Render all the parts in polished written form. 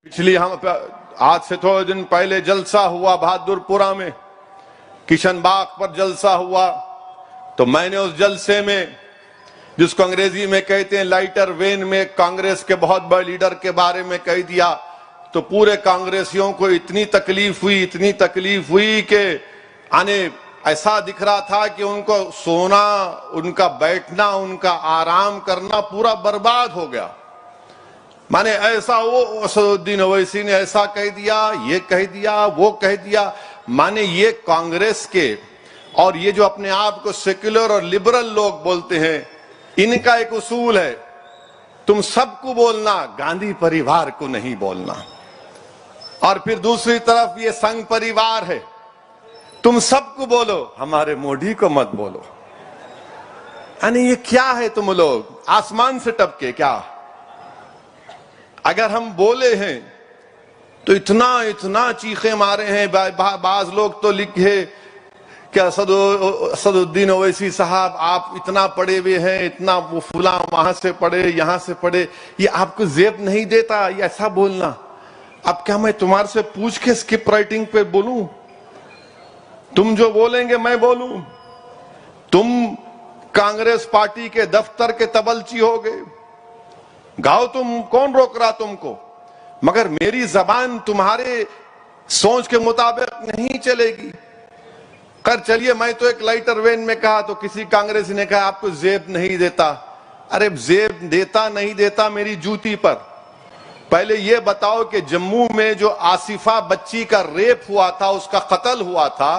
पिछली आज से थोड़े दिन पहले जलसा हुआ बहादुरपुरा में, किशन बाग पर जलसा हुआ, तो मैंने उस जलसे में, जिसको अंग्रेजी में कहते हैं लाइटर वेन में, कांग्रेस के बहुत बड़े लीडर के बारे में कह दिया। तो पूरे कांग्रेसियों को इतनी तकलीफ हुई कि ऐसा दिख रहा था कि उनको सोना, उनका बैठना, उनका आराम करना पूरा बर्बाद हो गया। माने ऐसा वो असदुद्दीन ओवैसी ने ऐसा कह दिया, ये कह दिया, वो कह दिया। माने ये कांग्रेस के और ये जो अपने आप को सेक्युलर और लिबरल लोग बोलते हैं, इनका एक उसूल है, तुम सबको बोलना, गांधी परिवार को नहीं बोलना। और फिर दूसरी तरफ ये संघ परिवार है, तुम सबको बोलो, हमारे मोदी को मत बोलो। यानी ये क्या है? तुम लोग आसमान से टपके क्या? अगर हम बोले हैं तो इतना चीखे मारे हैं। बाज लोग तो लिखे कि असदुद्दीन ओवैसी साहब, आप इतना पढ़े हुए हैं, इतना वो फुला वहां से पढ़े, यहां से पढ़े, ये आपको जेब नहीं देता ये ऐसा बोलना। अब क्या मैं तुम्हारे से पूछ के स्किप राइटिंग पे बोलूं? तुम जो बोलेंगे मैं बोलूं? तुम कांग्रेस पार्टी के दफ्तर के तबलची हो गए, गाओ तुम, कौन रोक रहा तुमको? मगर मेरी जबान तुम्हारे सोच के मुताबिक नहीं चलेगी। कर चलिए, मैं तो एक लाइटर वेन में कहा तो किसी कांग्रेसी ने कहा आपको जेब नहीं देता। अरे जेब देता नहीं देता मेरी जूती पर। पहले ये बताओ कि जम्मू में जो आसिफा बच्ची का रेप हुआ था, उसका कत्ल हुआ था,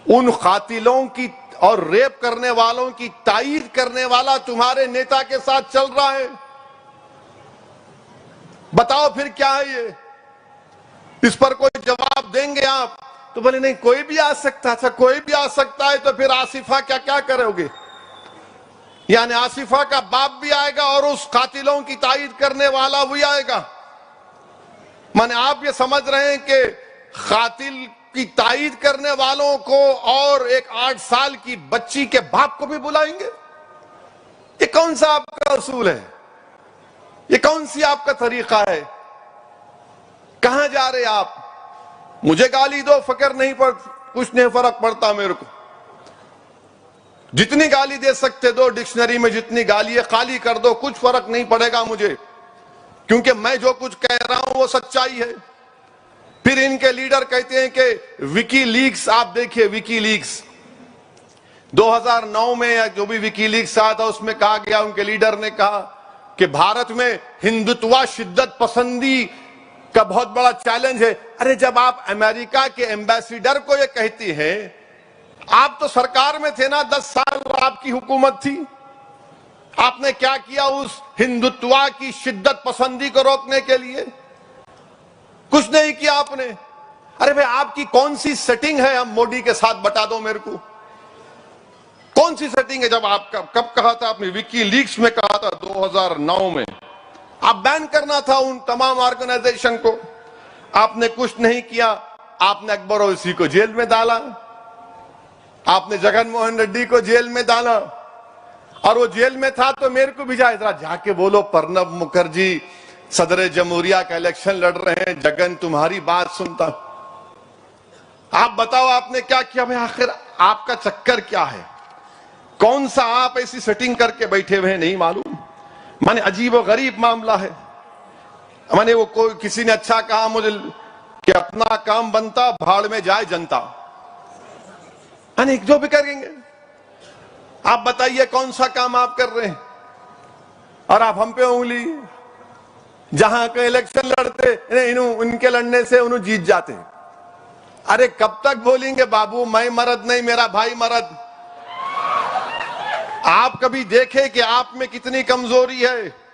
उन कातिलों की और रेप करने वालों की तायीद करने वाला तुम्हारे नेता के साथ चल रहा है। बताओ फिर क्या है ये? इस पर कोई जवाब देंगे आप? तो बोले नहीं, कोई भी आ सकता था। कोई भी आ सकता है तो फिर आसिफा क्या क्या करोगे? यानी आसिफा का बाप भी आएगा और उस कातिलों की तायीद करने वाला भी आएगा। माने आप ये समझ रहे हैं कि कातिल की तायीद करने वालों को और एक 8 साल की बच्ची के बाप को भी बुलाएंगे? ये कौन सा आपका उसूल है? ये कौन सी आपका तरीका है? कहां जा रहे आप? मुझे गाली दो, फकर नहीं पड़, कुछ नहीं फर्क पड़ता मेरे को। जितनी गाली दे सकते दो, डिक्शनरी में जितनी गाली है खाली कर दो, कुछ फर्क नहीं पड़ेगा मुझे, क्योंकि मैं जो कुछ कह रहा हूं वो सच्चाई है। फिर इनके लीडर कहते हैं कि विकी लीक्स, आप देखिए विकी लीक्स 2009 में या जो भी विकी लीक्स आया था उसमें कहा गया, उनके लीडर ने कहा कि भारत में हिंदुत्व शिद्दत पसंदी का बहुत बड़ा चैलेंज है। अरे जब आप अमेरिका के एम्बेसडर को ये कहती हैं, आप तो सरकार में थे ना, 10 साल आपकी हुकूमत थी, आपने क्या किया उस हिंदुत्व की शिद्दत पसंदी को रोकने के लिए? कुछ नहीं किया आपने। अरे भाई आपकी कौन सी सेटिंग है हम मोदी के साथ, बता दो मेरे को। कौन सी सेटिंग है? जब आप कब कहा था आपने? विकी लीक्स में कहा था 2009 में। आप बैन करना था उन तमाम ऑर्गेनाइजेशन को, आपने कुछ नहीं किया। आपने अकबर ओवैसी को जेल में डाला, आपने जगन मोहन रेड्डी को जेल में डाला, और वो जेल में था तो मेरे को भी जाके बोलो, प्रणब मुखर्जी सदर जमहूरिया का इलेक्शन लड़ रहे हैं, जगन तुम्हारी बात सुनता। आप बताओ आपने क्या किया? भाई आखिर आपका चक्कर क्या है? कौन सा आप ऐसी सेटिंग करके बैठे हुए हैं नहीं मालूम। माने अजीब और गरीब मामला है। माने वो कोई किसी ने अच्छा कहा मुझे कि अपना काम बनता भाड़ में जाए जनता। जो भी करेंगे आप बताइए कौन सा काम आप कर रहे हैं, और आप हम पे उंगली। जहां के इलेक्शन लड़ते उनके लड़ने से उन्हें जीत जाते हैं। अरे कब तक बोलेंगे बाबू मैं मर्द नहीं मेरा भाई मर्द? आप कभी देखे कि आप में कितनी कमजोरी है?